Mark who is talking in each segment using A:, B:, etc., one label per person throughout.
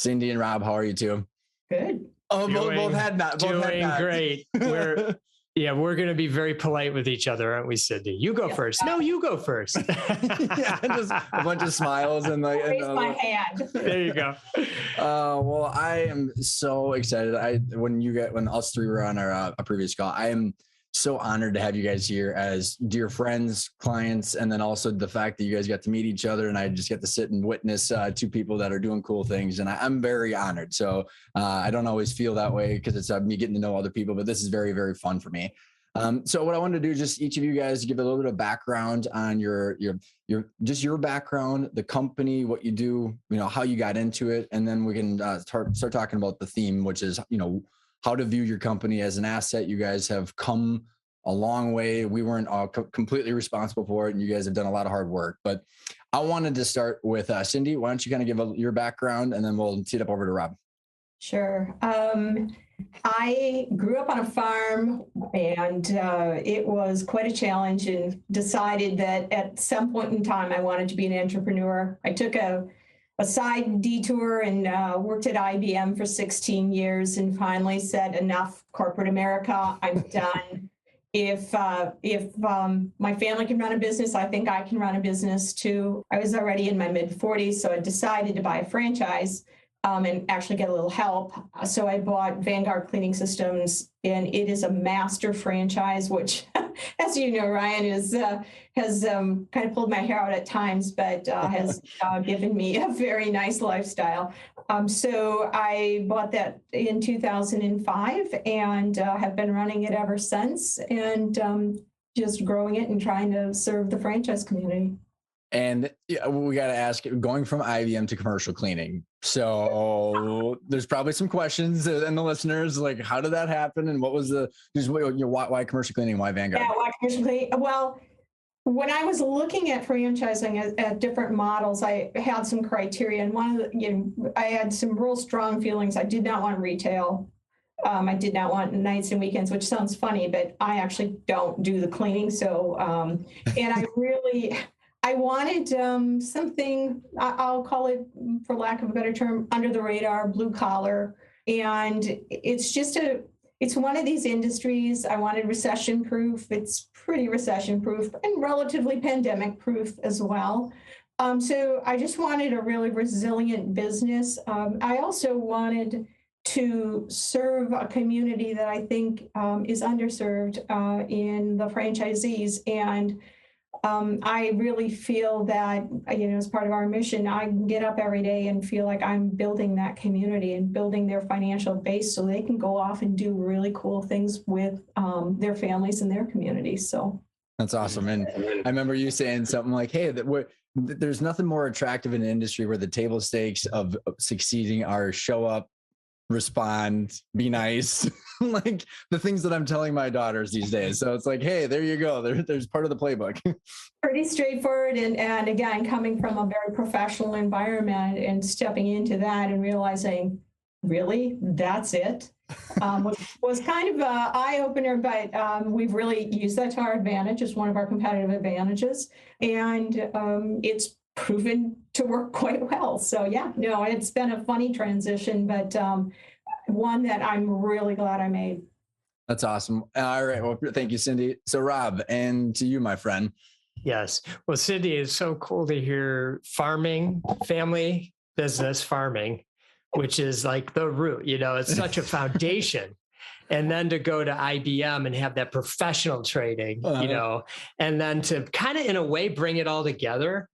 A: Cindy and Rob, how are you two?
B: Good.
A: Oh, both had not.
C: Doing great. We're going to be very polite with each other, aren't we, Cindy? You go first. No, you go first.
A: Just a bunch of smiles and like.
B: Raise my hand.
C: There you go.
A: Well, I am so excited. When us three were on our previous call, I am so honored to have you guys here as dear friends, clients, and then also the fact that you guys got to meet each other and I just get to sit and witness two people that are doing cool things. And I'm very honored. So I don't always feel that way because it's me getting to know other people, but this is very, very fun for me. So what I wanted to do, just each of you guys give a little bit of background on your background, the company, what you do, how you got into it. And then we can start talking about the theme, which is, how to view your company as an asset. You guys have come a long way. We weren't all completely responsible for it, and you guys have done a lot of hard work. But I wanted to start with Cindy. Why don't you kind of give your background, and then we'll tee it up over to Rob.
B: Sure. I grew up on a farm, and it was quite a challenge, and decided that at some point in time I wanted to be an entrepreneur. I took a side detour and worked at IBM for 16 years and finally said, enough corporate America, I'm done. If my family can run a business, I think I can run a business too. I was already in my mid-40s, so I decided to buy a franchise and actually get a little help. So I bought Vanguard Cleaning Systems, and it is a master franchise, which, as you know, Ryan has kind of pulled my hair out at times, but has given me a very nice lifestyle. So I bought that in 2005 and have been running it ever since, and just growing it and trying to serve the franchise community.
A: And we got to ask, going from IBM to commercial cleaning. So there's probably some questions and the listeners, like, how did that happen? And what was why commercial cleaning? Why Vanguard?
B: Yeah, why commercial cleaning? Well, when I was looking at franchising at different models, I had some criteria, and one of the, I had some real strong feelings. I did not want retail. I did not want nights and weekends, which sounds funny, but I actually don't do the cleaning. So, and I wanted something, I'll call it, for lack of a better term, under the radar, blue collar. And it's one of these industries. I wanted recession proof. It's pretty recession proof and relatively pandemic proof as well. So I just wanted a really resilient business. I also wanted to serve a community that I think is underserved in the franchisees. And I really feel that, as part of our mission, I get up every day and feel like I'm building that community and building their financial base so they can go off and do really cool things with their families and their communities. So
A: that's awesome. And I remember you saying something like, hey, there's nothing more attractive in an industry where the table stakes of succeeding are show up, respond, be nice, like the things that I'm telling my daughters these days. So it's like, hey, there you go. There's part of the playbook.
B: Pretty straightforward. And again, coming from a very professional environment and stepping into that and realizing, really, that's it, was kind of an eye-opener, but we've really used that to our advantage as one of our competitive advantages. And it's proven to work quite well. So yeah, no, it's been a funny transition, but one that I'm really glad I made.
A: That's awesome. All right. Well, thank you, Cindy. So Rob, and to you, my friend.
C: Yes. Well, Cindy, it's so cool to hear farming, family business farming, which is like the root, it's such a foundation. And then to go to IBM and have that professional training, and then to kind of in a way bring it all together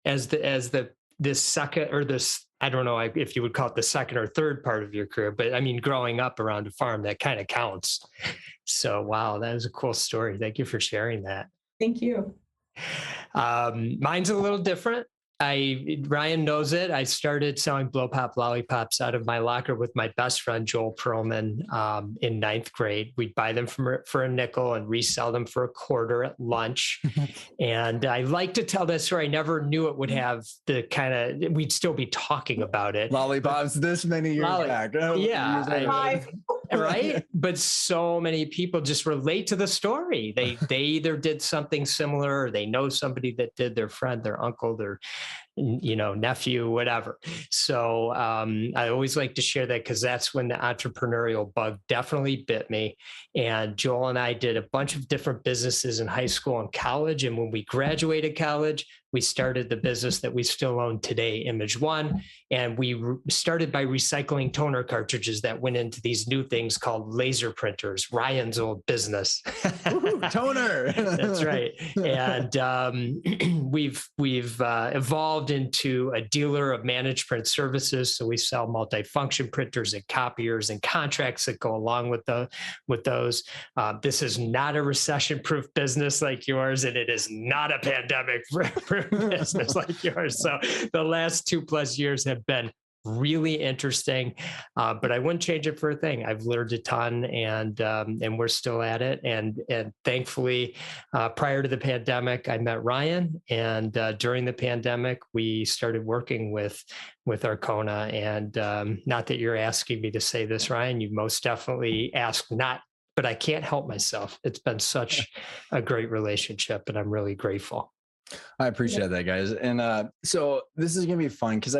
C: as this second, or this, I don't know if you would call it the second or third part of your career, but I mean, growing up around a farm, that kind of counts. So, wow, that was a cool story. Thank you for sharing that.
B: Thank you.
C: Mine's a little different. Ryan knows it. I started selling blow pop lollipops out of my locker with my best friend, Joel Perlman, in ninth grade. We'd buy them for a nickel and resell them for a quarter at lunch. And I like to tell that story. I never knew it would have the kind of, we'd still be talking about it.
A: Lollipops this many years back.
C: Yeah. Right. But so many people just relate to the story. They either did something similar, or they know somebody that did, their friend, their uncle, nephew, whatever. So I always like to share that because that's when the entrepreneurial bug definitely bit me. And Joel and I did a bunch of different businesses in high school and college. And when we graduated college, we started the business that we still own today, Image One. And we started by recycling toner cartridges that went into these new things called laser printers, Ryan's old business.
A: Woo-hoo, toner.
C: That's right. And we've evolved into a dealer of managed print services. So we sell multifunction printers and copiers and contracts that go along with those. This is not a recession-proof business like yours, and it is not a pandemic-proof business like yours. So the last 2+ years have been really interesting, but I wouldn't change it for a thing. I've learned a ton, and we're still at it. And thankfully, prior to the pandemic, I met Ryan, and during the pandemic, we started working with Arkona. And not that you're asking me to say this, Ryan, you most definitely asked not, but I can't help myself. It's been such a great relationship, and I'm really grateful.
A: I appreciate that, guys. And so this is going to be fun because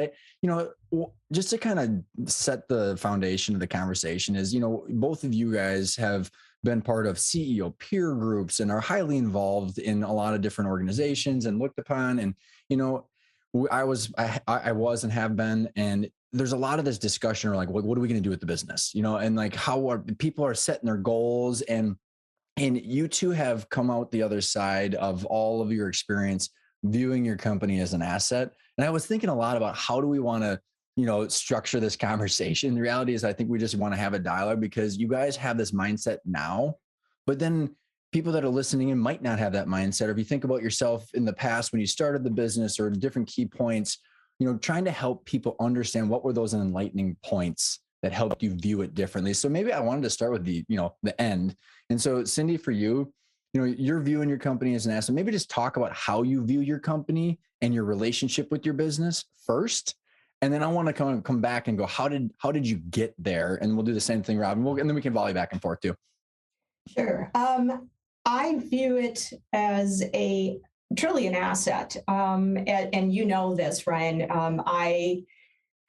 A: just to kind of set the foundation of the conversation is, both of you guys have been part of CEO peer groups and are highly involved in a lot of different organizations and looked upon. And, I was and have been, and there's a lot of this discussion or like, what are we going to do with the business? And like how people are setting their goals, and you two have come out the other side of all of your experience viewing your company as an asset. And I was thinking a lot about how do we want to, structure this conversation. The reality is I think we just want to have a dialogue because you guys have this mindset now, but then people that are listening in might not have that mindset. Or if you think about yourself in the past, when you started the business or different key points, trying to help people understand what were those enlightening points that helped you view it differently. So maybe I wanted to start with the end. And so Cindy, for you, you're viewing your company as an asset. Maybe just talk about how you view your company and your relationship with your business first. And then I want to come back and go, how did you get there? And we'll do the same thing, Rob, and then we can volley back and forth too.
B: Sure. I view it as truly an asset. And you know this, Ryan. I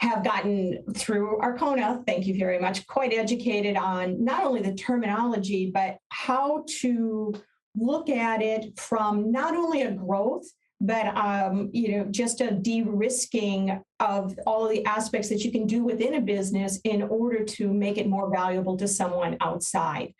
B: have gotten through Arkona, thank you very much, quite educated on not only the terminology, but how to look at it from not only a growth, but just a de-risking of all of the aspects that you can do within a business in order to make it more valuable to someone outside.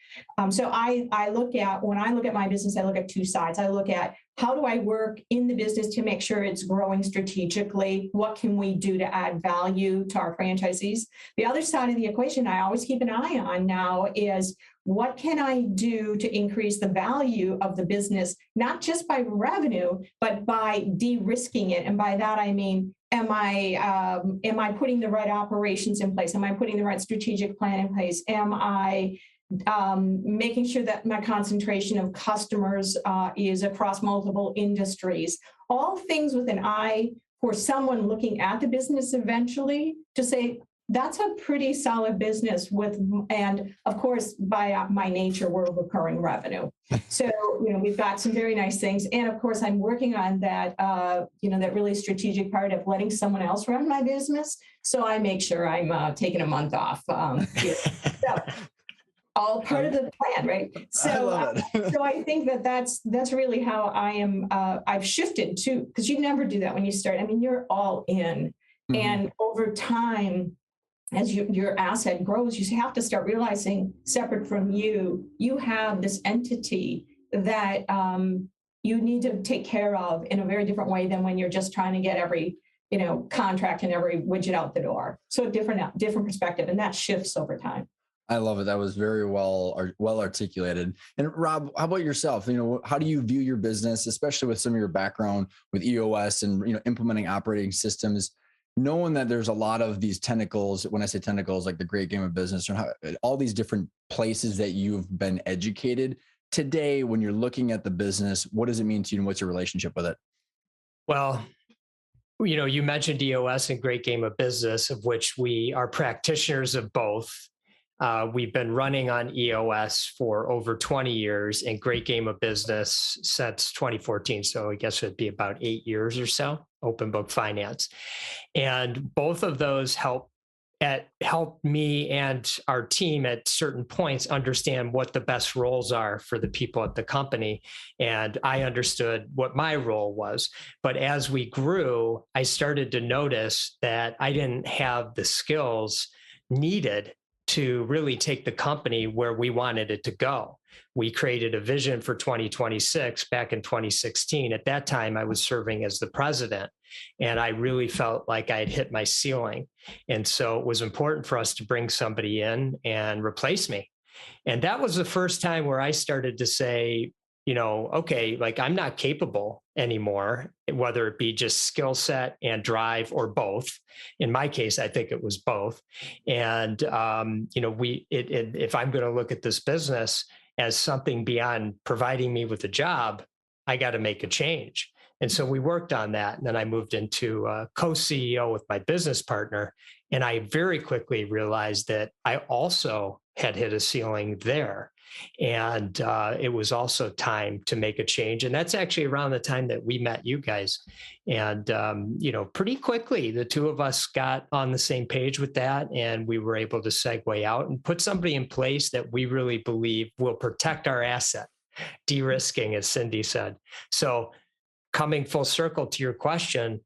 B: So when I look at my business, I look at two sides. I look at how do I work in the business to make sure it's growing strategically? What can we do to add value to our franchisees? The other side of the equation I always keep an eye on now is what can I do to increase the value of the business, not just by revenue, but by de-risking it. And by that, I mean, am I putting the right operations in place? Am I putting the right strategic plan in place? Am I making sure that my concentration of customers is across multiple industries? All things with an eye for someone looking at the business eventually to say, that's a pretty solid business and of course, by my nature, we're recurring revenue. So, we've got some very nice things. And of course, I'm working on that, that really strategic part of letting someone else run my business. So I make sure I'm taking a month off. So, all part of the plan, right? So I think that's really how I am. I've shifted too, because you never do that when you start. I mean, you're all in, and over time, as your asset grows, you have to start realizing, separate from you, you have this entity that you need to take care of in a very different way than when you're just trying to get every contract and every widget out the door. So different perspective, and that shifts over time.
A: I love it. That was very well articulated. And Rob, how about yourself? How do you view your business, especially with some of your background with EOS and implementing operating systems, knowing that there's a lot of these tentacles? When I say tentacles, like the great game of business, or all these different places that you've been educated today. When you're looking at the business, what does it mean to you, and what's your relationship with it?
C: Well, you mentioned EOS and great game of business, of which we are practitioners of both. We've been running on EOS for over 20 years and great game of business since 2014. So I guess it'd be about 8 years or so. open book finance. And both of those helped me and our team at certain points understand what the best roles are for the people at the company. And I understood what my role was. But as we grew, I started to notice that I didn't have the skills needed to really take the company where we wanted it to go. We created a vision for 2026 back in 2016. At that time, I was serving as the president, and I really felt like I had hit my ceiling. And so it was important for us to bring somebody in and replace me. And that was the first time where I started to say, okay, like I'm not capable anymore, whether it be just skill set and drive or both. In my case, I think it was both. And, if I'm going to look at this business as something beyond providing me with a job, I got to make a change. And so we worked on that. And then I moved into co-CEO with my business partner. And I very quickly realized that I also had hit a ceiling there. And it was also time to make a change. And that's actually around the time that we met you guys. And, pretty quickly, the two of us got on the same page with that. And we were able to segue out and put somebody in place that we really believe will protect our asset, de-risking, as Cindy said. So coming full circle to your question,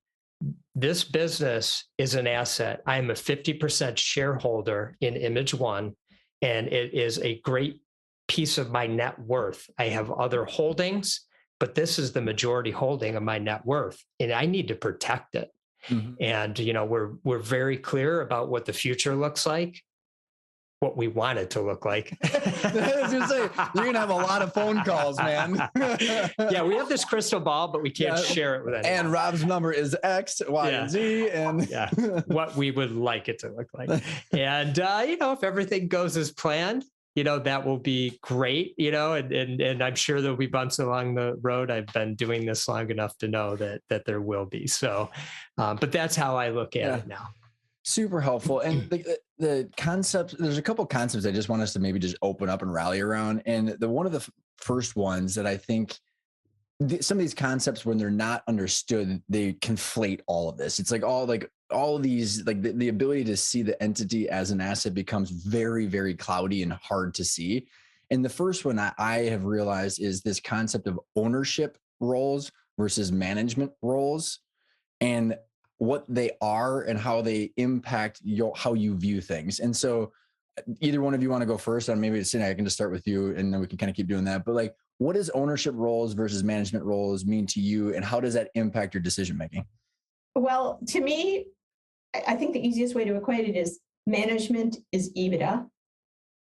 C: this business is an asset. I am a 50% shareholder in Image One, and it is a great piece of my net worth. I have other holdings, but this is the majority holding of my net worth, and I need to protect it. Mm-hmm. And we're very clear about what the future looks like, what we want it to look like.
A: I was gonna say, you're gonna have a lot of phone calls, man.
C: Yeah, we have this crystal ball, but we can't share it with anyone.
A: And Rob's number is X, Y, and Z, and
C: what we would like it to look like. And if everything goes as planned, that will be great. And I'm sure there'll be bumps along the road. I've been doing this long enough to know that there will be. So, but that's how I look at it now.
A: Super helpful. And the concepts, there's a couple of concepts I just want us to maybe just open up and rally around. And one of the first ones that I think some of these concepts, when they're not understood, they conflate all of this. It's like all of these, like the ability to see the entity as an asset becomes very, very cloudy and hard to see. And the first one I have realized is this concept of ownership roles versus management roles, and what they are and how they impact how you view things. And so either one of you want to go first, and maybe Cindy, I can just start with you and then we can kind of keep doing that. But what does ownership roles versus management roles mean to you, and how does that impact your decision-making?
B: Well, to me, I think the easiest way to equate it is management is EBITDA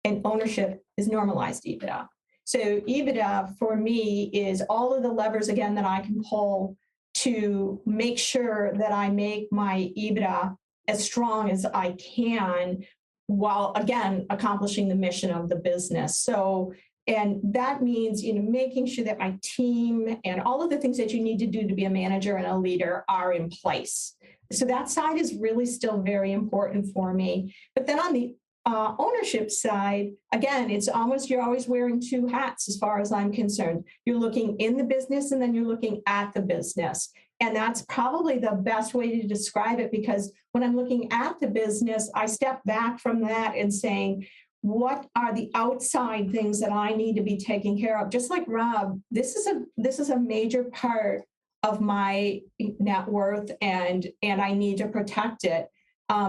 B: and ownership is normalized EBITDA. So EBITDA for me is all of the levers, again, that I can pull to make sure that I make my EBITDA as strong as I can while, again, accomplishing the mission of the business. So, and that means, making sure that my team and all of the things that you need to do to be a manager and a leader are in place. So that side is really still very important for me. But then on the ownership side, again, it's almost, you're always wearing two hats as far as I'm concerned. You're looking in the business and then you're looking at the business. And that's probably the best way to describe it, because when I'm looking at the business, I step back from that and saying, what are the outside things that I need to be taking care of? Just like Rob, this is a major part of my net worth, and I need to protect it.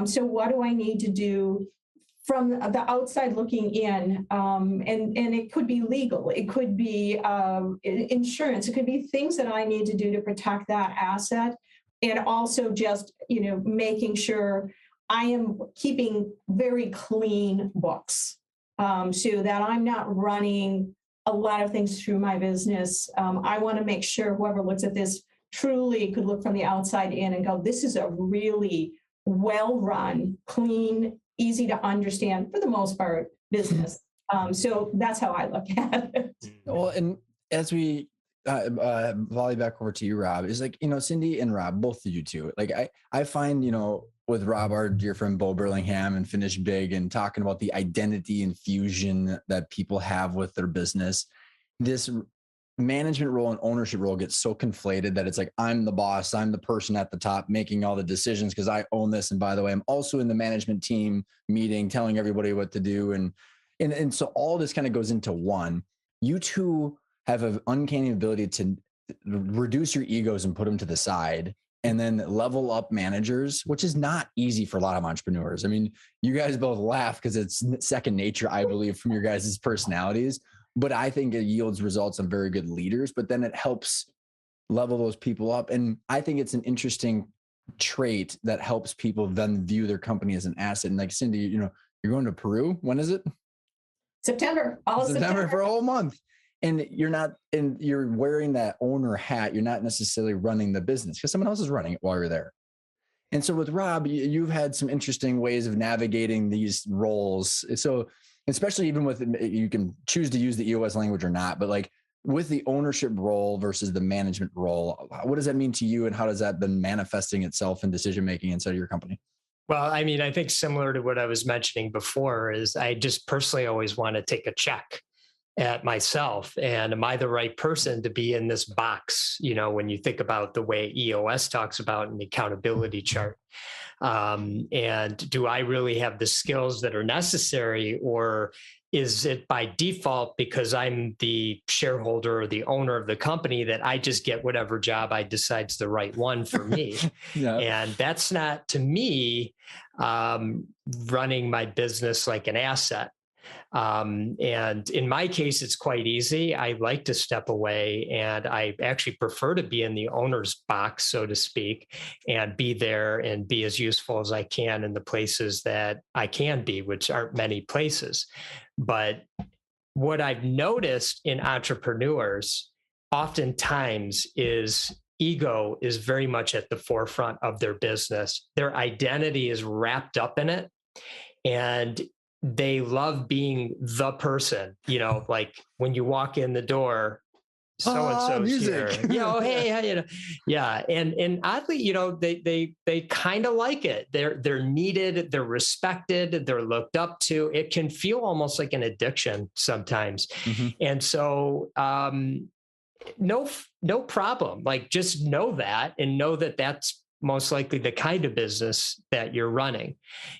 B: So what do I need to do from the outside looking in? And it could be legal, it could be insurance, it could be things that I need to do to protect that asset. And also just, making sure I am keeping very clean books, so that I'm not running a lot of things through my business. I want to make sure whoever looks at this truly could look from the outside in and go, this is a really well-run, clean, easy to understand, for the most part, business. So that's how I look at it.
A: Well, and as we volley back over to you, Rob, is Cindy and Rob, both of you two, I find, with Rob, our dear friend Bo Burlingham, and Finish Big, and talking about the identity infusion that people have with their business, this management role and ownership role gets so conflated that it's like, I'm the boss, I'm the person at the top making all the decisions because I own this. And by the way, I'm also in the management team meeting, telling everybody what to do. And so all this kind of goes into one. You two have an uncanny ability to reduce your egos and put them to the side and then level up managers, which is not easy for a lot of entrepreneurs. I mean, you guys both laugh because it's second nature, I believe, from your guys' personalities. But I think it yields results on very good leaders, but then it helps level those people up. And I think it's an interesting trait that helps people then view their company as an asset. And like Cindy, you're going to Peru. When is it?
B: September. All of September
A: for a whole month. And you're wearing that owner hat. You're not necessarily running the business because someone else is running it while you're there. And so with Rob, you've had some interesting ways of navigating these roles. So especially even with, you can choose to use the EOS language or not, but like with the ownership role versus the management role, what does that mean to you? And how does that then manifesting itself in decision-making inside of your company?
C: Well, I mean, I think similar to what I was mentioning before is I just personally always want to take a check at myself. And am I the right person to be in this box? When you think about the way EOS talks about in the accountability chart, and do I really have the skills that are necessary, or is it by default because I'm the shareholder or the owner of the company that I just get whatever job I decide's the right one for me? Yeah. And that's not, to me, running my business like an asset. And in my case, it's quite easy. I like to step away, and I actually prefer to be in the owner's box, so to speak, and be there and be as useful as I can in the places that I can be, which aren't many places. But what I've noticed in entrepreneurs oftentimes is ego is very much at the forefront of their business. Their identity is wrapped up in it. And they love being the person, like when you walk in the door, so-and-so's here. Hey, yeah. And oddly, they kind of like it. They're needed, they're respected, they're looked up to. It can feel almost like an addiction sometimes. Mm-hmm. And so, no problem. Like, just know that, and know that that's most likely the kind of business that you're running.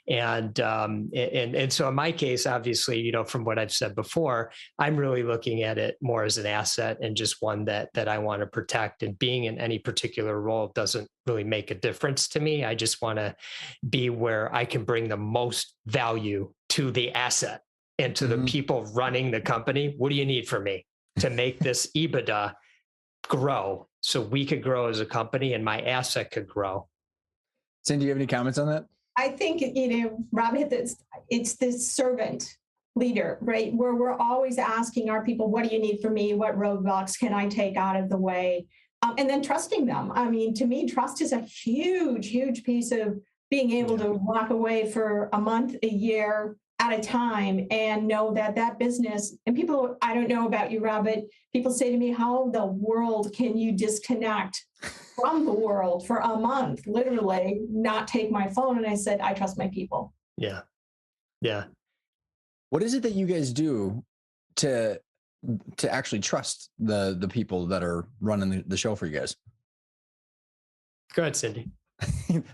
C: And so in my case, obviously, from what I've said before, I'm really looking at it more as an asset and just one that I want to protect. And being in any particular role doesn't really make a difference to me. I just want to be where I can bring the most value to the asset and to the people running the company. What do you need from me to make this EBITDA grow so we could grow as a company and my asset could grow?
A: Cindy, do you have any comments on that?
B: I think, Rob hit this. It's this servant leader, right? Where we're always asking our people, what do you need from me? What roadblocks can I take out of the way? And then trusting them. I mean, to me, trust is a huge, huge piece of being able to walk away for a month, a year at a time and know that business, and people, I don't know about you, Rob, but people say to me, how the world can you disconnect from the world for a month, literally not take my phone? And I said, I trust my people.
C: Yeah.
A: What is it that you guys do to actually trust the people that are running the show for you guys?
C: Go ahead, Cindy.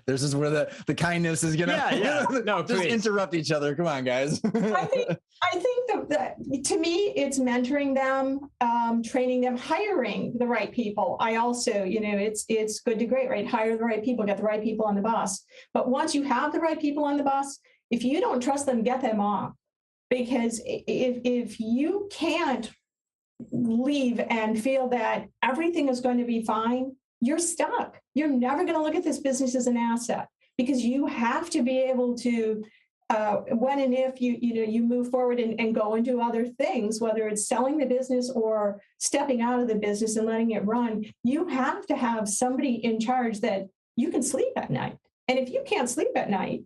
A: This is where the kindness is gonna
C: No,
A: just interrupt each other. Come on, guys.
B: I think that to me, it's mentoring them, training them, hiring the right people. I also, it's good to great, right? Hire the right people, get the right people on the bus. But once you have the right people on the bus, if you don't trust them, get them off. Because if you can't leave and feel that everything is going to be fine, you're stuck. You're never going to look at this business as an asset, because you have to be able to, when and if you move forward and go and do other things, whether it's selling the business or stepping out of the business and letting it run, you have to have somebody in charge that you can sleep at night. And if you can't sleep at night,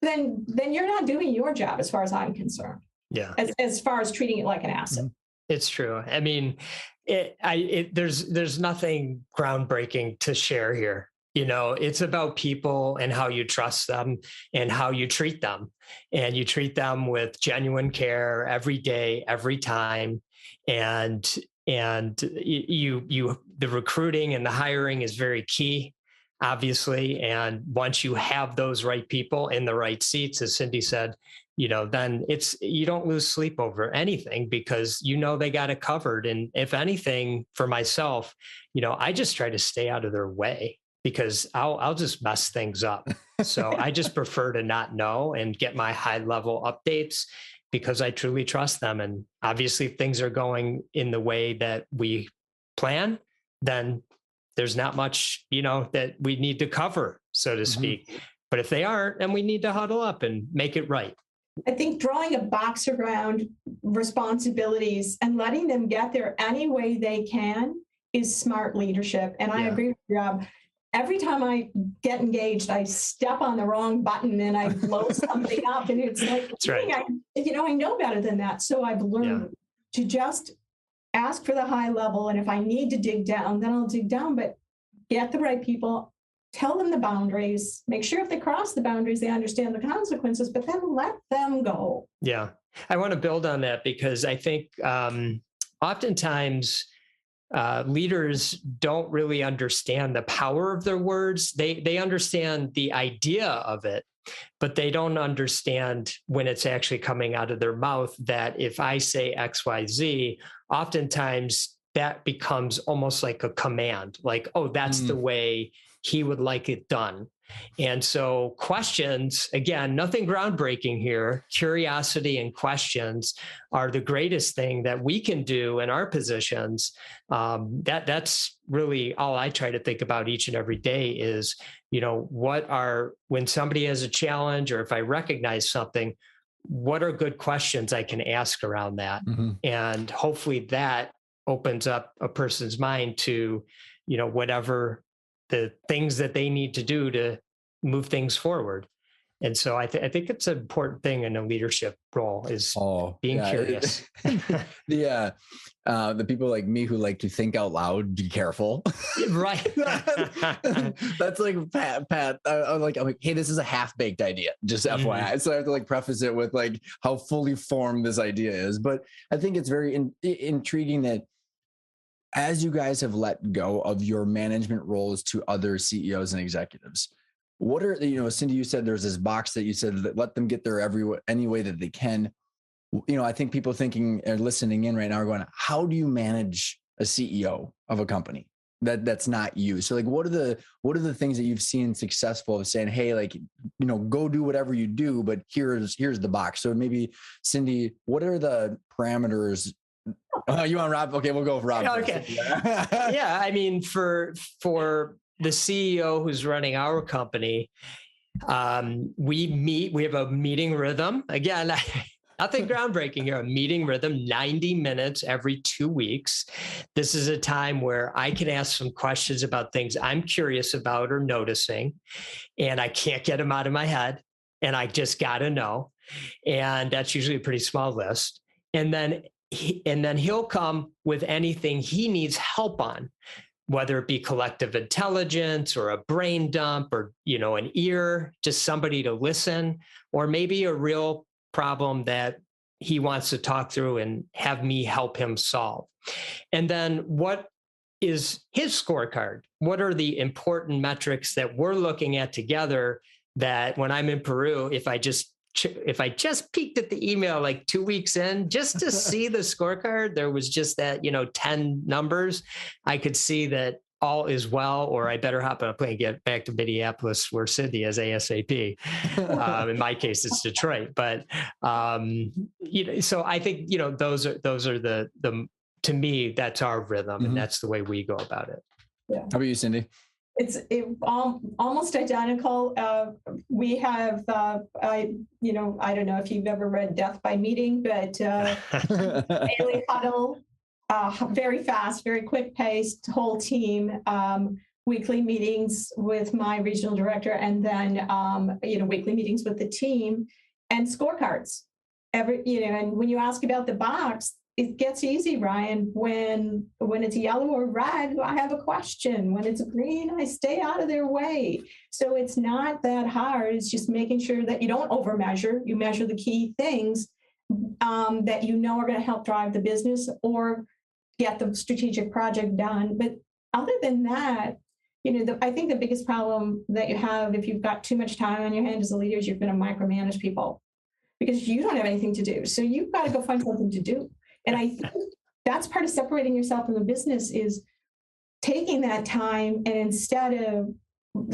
B: then you're not doing your job, as far as I'm concerned.
C: Yeah.
B: As far as treating it like an asset.
C: It's true. I mean, there's nothing groundbreaking to share here. It's about people and how you trust them and how you treat them. And you treat them with genuine care every day, every time. And And the recruiting and the hiring is very key, obviously. And once you have those right people in the right seats, as Cindy said, then you don't lose sleep over anything because they got it covered. And if anything, for myself, I just try to stay out of their way because I'll just mess things up. So I just prefer to not know and get my high level updates because I truly trust them. And obviously if things are going in the way that we plan, then there's not much, that we need to cover, so to speak. But if they aren't, then we need to huddle up and make it right.
B: I think drawing a box around responsibilities and letting them get there any way they can is smart leadership. And I agree with Rob. Every time I get engaged, I step on the wrong button and I blow something up. And it's like,
C: that's right.
B: I know better than that. So I've learned to just ask for the high level. And if I need to dig down, then I'll dig down, but get the right people, tell them the boundaries, make sure if they cross the boundaries, they understand the consequences, but then let them go.
C: Yeah. I want to build on that because I think oftentimes leaders don't really understand the power of their words. They understand the idea of it, but they don't understand when it's actually coming out of their mouth that if I say X, Y, Z, oftentimes that becomes almost like a command, like, oh, that's the way he would like it done. And so questions, again, nothing groundbreaking here. Curiosity and questions are the greatest thing that we can do in our positions. That's really all I try to think about each and every day is, when somebody has a challenge or if I recognize something, what are good questions I can ask around that? And hopefully that opens up a person's mind to, whatever the things that they need to do to move things forward. And so I think it's an important thing in a leadership role is being curious.
A: The people like me who like to think out loud, be careful.
C: Right.
A: That's like Pat. I'm like, hey, this is a half-baked idea, just FYI. So I have to preface it with how fully formed this idea is. But I think it's very intriguing that as you guys have let go of your management roles to other CEOs and executives, what are, Cindy, you said there's this box that you said that let them get there any way that they can. I think people thinking or listening in right now are going, how do you manage a CEO of a company that's not you? So what are the things that you've seen successful of saying, hey, go do whatever you do, but here's the box. So maybe Cindy, what are the parameters? You want Rob? Okay, we'll go with Rob.
C: Okay. Yeah. I mean, for the CEO who's running our company, we have a meeting rhythm. Again, nothing groundbreaking here, a meeting rhythm, 90 minutes every 2 weeks. This is a time where I can ask some questions about things I'm curious about or noticing, and I can't get them out of my head, and I just got to know. And that's usually a pretty small list. And then he'll come with anything he needs help on, whether it be collective intelligence or a brain dump or, an ear, just somebody to listen, or maybe a real problem that he wants to talk through and have me help him solve. And then what is his scorecard? What are the important metrics that we're looking at together that when I'm in Peru, if I just peeked at the email 2 weeks in, just to see the scorecard, there was just that, 10 numbers, I could see that all is well, or I better hop on a plane and get back to Minneapolis where Cindy is ASAP. In my case, it's Detroit. But, so I think, those are the to me, that's our rhythm and that's the way we go about it.
B: Yeah.
A: How about you, Cindy?
B: It's almost identical. We have, I don't know if you've ever read Death by Meeting, but daily huddle, very fast, very quick paced, whole team, weekly meetings with my regional director, and then, weekly meetings with the team and scorecards. And when you ask about the box, it gets easy, Ryan. When it's yellow or red, I have a question. When it's green, I stay out of their way. So it's not that hard. It's just making sure that you don't overmeasure. You measure the key things that are going to help drive the business or get the strategic project done. But other than that, I think the biggest problem that you have if you've got too much time on your hands as a leader is you're going to micromanage people because you don't have anything to do. So you've got to go find something to do. And I think that's part of separating yourself from the business is taking that time and instead of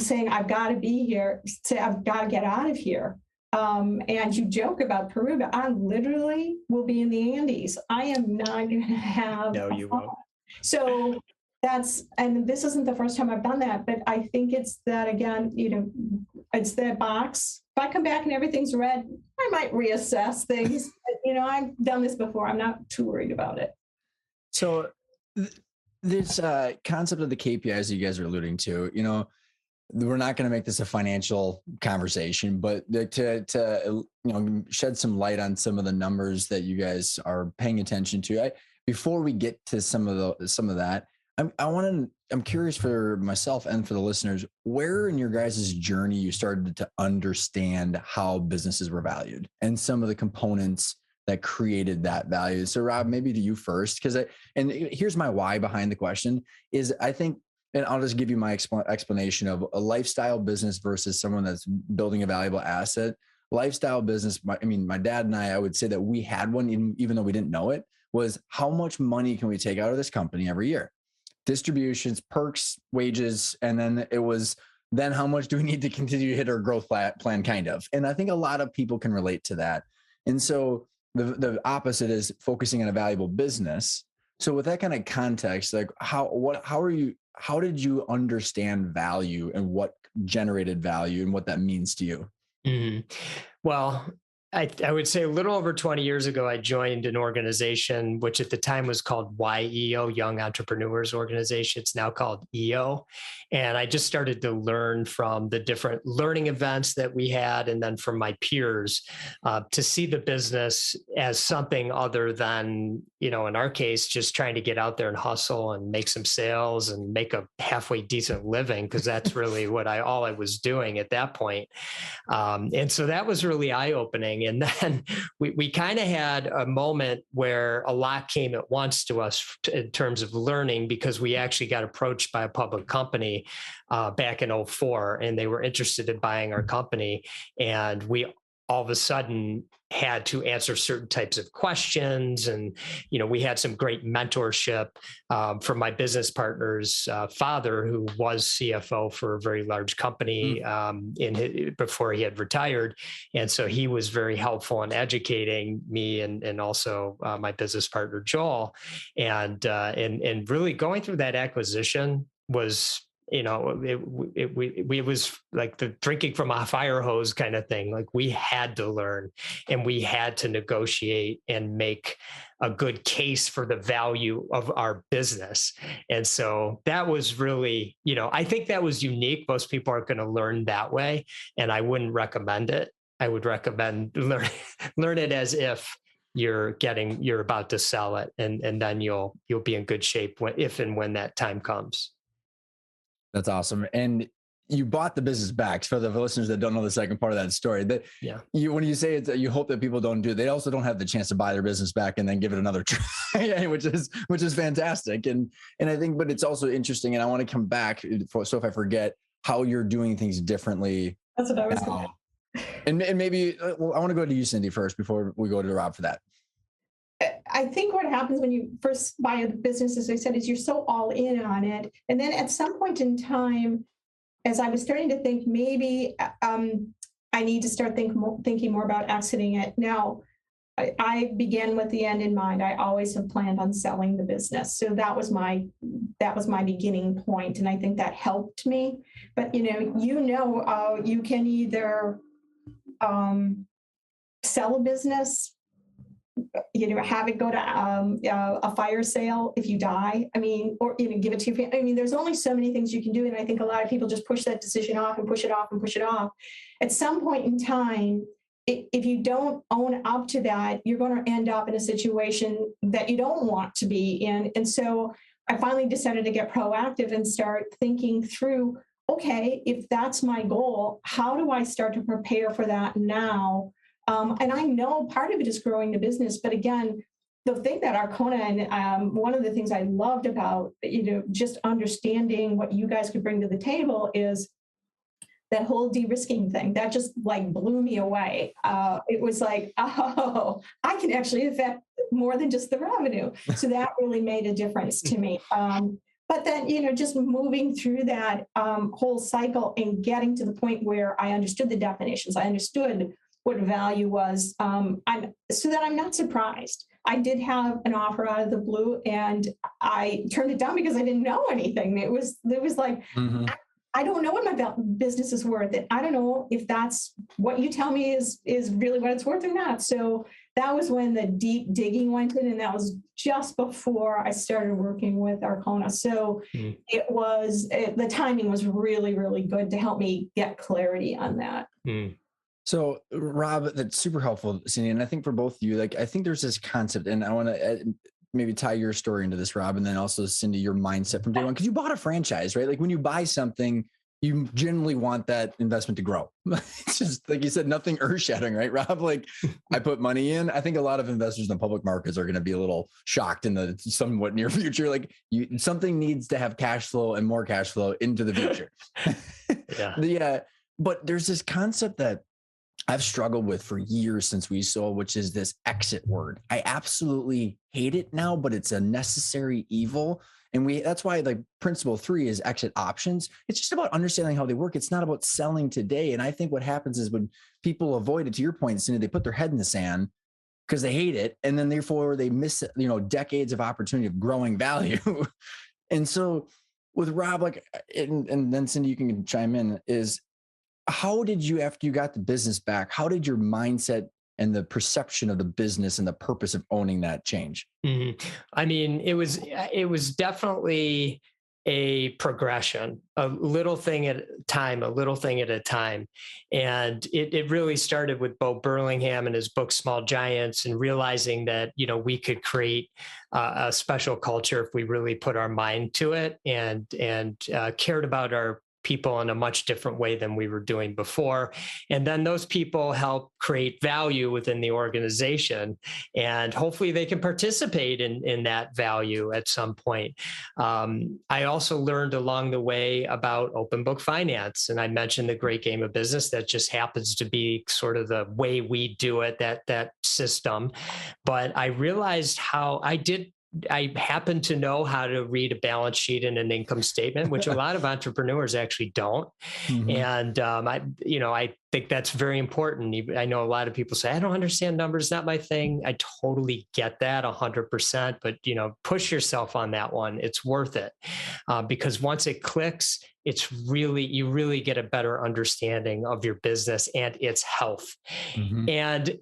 B: saying, I've got to be here, say, I've got to get out of here. And you joke about Peru, but I literally will be in the Andes. I am not going to have.
C: No, you won't.
B: So and this isn't the first time I've done that, but I think it's that, again, it's that box. If I come back and everything's red, I might reassess things. But, I've done this before. I'm not too worried about it.
A: So this concept of the KPIs that you guys are alluding to, we're not going to make this a financial conversation, but to shed some light on some of the numbers that you guys are paying attention to. Before we get to some of that, I'm curious for myself and for the listeners, where in your guys' journey you started to understand how businesses were valued and some of the components that created that value. So Rob, maybe to you first, and here's my why behind the question is I think, and I'll just give you my explanation of a lifestyle business versus someone that's building a valuable asset. Lifestyle business, my dad and I would say that we had one, even though we didn't know it, was how much money can we take out of this company every year? Distributions, perks, wages, and then it was, then how much do we need to continue to hit our growth plan, kind of. And I think a lot of people can relate to that. And so the opposite is focusing on a valuable business. So with that kind of context, like how did you understand value and what generated value and what that means to you?
C: Mm-hmm. Well, I would say a little over 20 years ago, I joined an organization, which at the time was called YEO, Young Entrepreneurs Organization. It's now called EO. And I just started to learn from the different learning events that we had, and then from my peers, to see the business as something other than, in our case, just trying to get out there and hustle and make some sales and make a halfway decent living, because that's really all I was doing at that point. And so that was really eye-opening. And then we kind of had a moment where a lot came at once to us in terms of learning, because we actually got approached by a public company back in 2004, and they were interested in buying our company. And we all of a sudden had to answer certain types of questions. And, we had some great mentorship from my business partner's father, who was CFO for a very large company before he had retired. And so he was very helpful in educating me and also my business partner, Joel. And really going through that acquisition was, it was like the drinking from a fire hose kind of thing. Like, we had to learn and we had to negotiate and make a good case for the value of our business. And so that was really, I think that was unique. Most people aren't going to learn that way, and I wouldn't recommend it. I would recommend learn it as if you're about to sell it, and then you'll be in good shape if and when that time comes.
A: That's awesome. And you bought the business back. For the listeners that don't know the second part of that story, when you say it, you hope that people don't do it, they also don't have the chance to buy their business back and then give it another try, which is fantastic. And I think, but it's also interesting. And I want to come back. So if I forget, how you're doing things differently.
B: That's what I was going
A: to. And maybe I want to go to you, Cindy, first before we go to Rob for that.
B: I think what happens when you first buy a business, as I said, is you're so all in on it. And then at some point in time, as I was starting to think, maybe I need to start thinking more about exiting it. Now, I began with the end in mind. I always have planned on selling the business. So that was my beginning point. And I think that helped me. But, you can either sell a business, have it go to a fire sale if you die. Or even give it to your family. There's only so many things you can do. And I think a lot of people just push that decision off and push it off and push it off. At some point in time, if you don't own up to that, you're going to end up in a situation that you don't want to be in. And so I finally decided to get proactive and start thinking through, okay, if that's my goal, how do I start to prepare for that now? And I know part of it is growing the business, but again, the thing that Arcona, and one of the things I loved about, just understanding what you guys could bring to the table is that whole de-risking thing. That just like blew me away. It was like, oh, I can actually affect more than just the revenue. So that really made a difference to me. But then, just moving through that whole cycle and getting to the point where I understood the definitions, I understood what value was, so that I'm not surprised. I did have an offer out of the blue, and I turned it down because I didn't know anything. It was like, I don't know what my business is worth. I don't know if that's what you tell me is really what it's worth or not. So that was when the deep digging went in, and that was just before I started working with Arcona. So the timing was really, really good to help me get clarity on that.
A: So Rob, that's super helpful, Cindy. And I think for both of you, I think there's this concept, and I want to maybe tie your story into this, Rob, and then also Cindy, your mindset from day one, because you bought a franchise, right? Like when you buy something, you generally want that investment to grow. It's just like you said, nothing earth-shattering, right, Rob? Like I put money in. I think a lot of investors in the public markets are going to be a little shocked in the somewhat near future. Like something needs to have cash flow and more cash flow into the future. But there's this concept that I've struggled with for years since we sold, which is this exit word. I absolutely hate it now, but it's a necessary evil. And that's why like principle 3 is exit options. It's just about understanding how they work. It's not about selling today. And I think what happens is when people avoid it, to your point, Cindy, they put their head in the sand because they hate it. And then therefore they miss, decades of opportunity of growing value. And so with Rob, and then Cindy, you can chime in, is how did you, after you got the business back, how did your mindset and the perception of the business and the purpose of owning that change?
C: I mean, it was definitely a progression, a little thing at a time. And it really started with Bo Burlingham and his book, Small Giants, and realizing that, we could create a special culture if we really put our mind to it and cared about our people in a much different way than we were doing before. And then those people help create value within the organization, and hopefully they can participate in that value at some point. I also learned along the way about open book finance. And I mentioned the great game of business that just happens to be sort of the way we do it, that system. But I realized how I happen to know how to read a balance sheet and an income statement, which a lot of entrepreneurs actually don't. And I think that's very important. I know a lot of people say, I don't understand numbers, not my thing. I totally get that 100%, but push yourself on that one. It's worth it because once it clicks, you really get a better understanding of your business and its health. And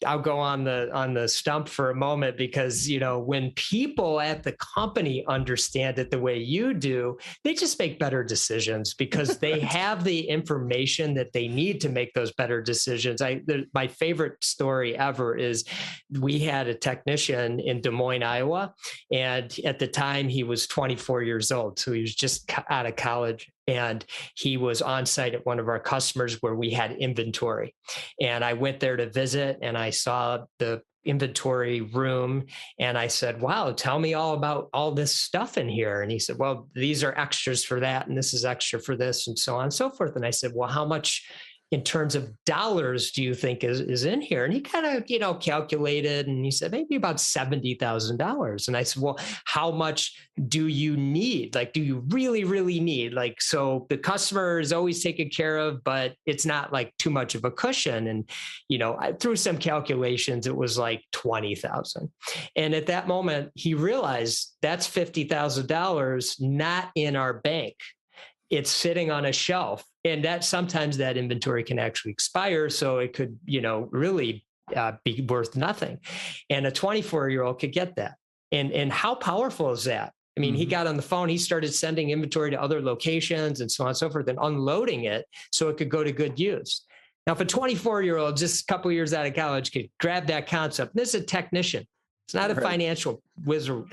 C: I'll go on the stump for a moment because, when people at the company understand it the way you do, they just make better decisions because they have the information that they need to make those better decisions. My favorite story ever is we had a technician in Des Moines, Iowa, and at the time he was 24 years old. So he was just out of college. And he was on site at one of our customers where we had inventory. And I went there to visit and I saw the inventory room and I said, wow, tell me all about all this stuff in here. And he said, well, these are extras for that. And this is extra for this and so on and so forth. And I said, well, how much in terms of dollars do you think is in here? And he kind of, calculated and he said, maybe about $70,000. And I said, well, how much do you need? Like, do you really, really need? Like, so the customer is always taken care of, but it's not like too much of a cushion. And, through some calculations, it was like 20,000. And at that moment, he realized that's $50,000 not in our bank. It's sitting on a shelf, and that sometimes that inventory can actually expire. So it could, really be worth nothing. And a 24-year-old could get that. And how powerful is that? I mean, he got on the phone, he started sending inventory to other locations and so on and so forth and unloading it so it could go to good use. Now, if a 24-year-old just a couple of years out of college could grab that concept, this is a technician. It's not a financial wizard.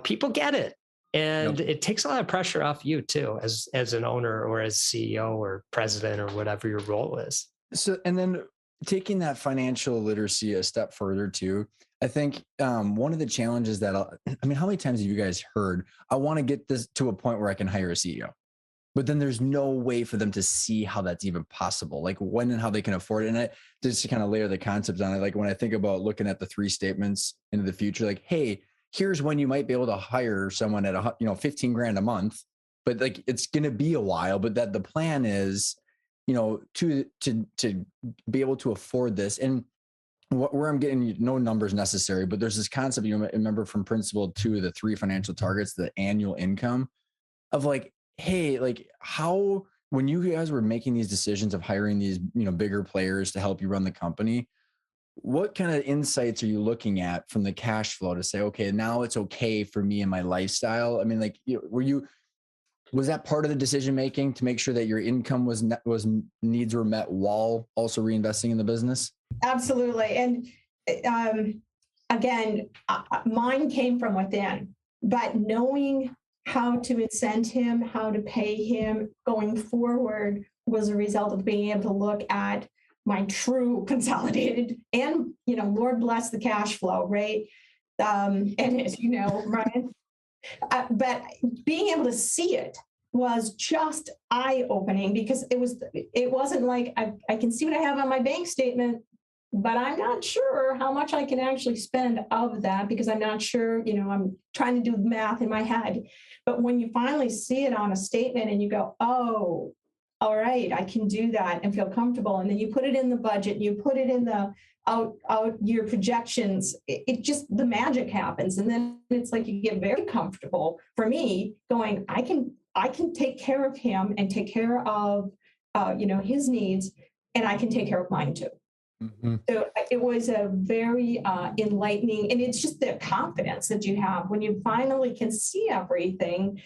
C: People get it. And it takes a lot of pressure off you too, as an owner or as CEO or president or whatever your role is.
A: So, and then taking that financial literacy a step further too, I think one of the challenges that I mean, how many times have you guys heard, I want to get this to a point where I can hire a CEO, but then there's no way for them to see how that's even possible, like when and how they can afford it. And just to kind of layer the concepts on it, like when I think about looking at the 3 statements into the future, like, hey, here's when you might be able to hire someone at 15 grand a month, but like it's going to be a while, but that the plan is, to be able to afford this. And where I'm getting no numbers necessary, but there's this concept, remember from principle 2 of the 3 financial targets, the annual income of like, hey, like how, when you guys were making these decisions of hiring these, bigger players to help you run the company, what kind of insights are you looking at from the cash flow to say, okay, now it's okay for me and my lifestyle? I mean, like, was that part of the decision making to make sure that your income was needs were met while also reinvesting in the business?
B: Absolutely. And again, mine came from within, but knowing how to incent him, how to pay him going forward was a result of being able to look at my true consolidated and, Lord bless the cash flow, right? And as you know, Ryan, but being able to see it was just eye-opening, because it wasn't like I can see what I have on my bank statement, but I'm not sure how much I can actually spend of that, because I'm not sure, I'm trying to do the math in my head. But when you finally see it on a statement and you go, oh, all right, I can do that and feel comfortable. And then you put it in the budget, you put it in the out your projections, it just, the magic happens. And then it's like you get very comfortable, for me, going, I can take care of him and take care of his needs, and I can take care of mine too. Mm-hmm. So it was a very enlightening, and it's just the confidence that you have when you finally can see everything.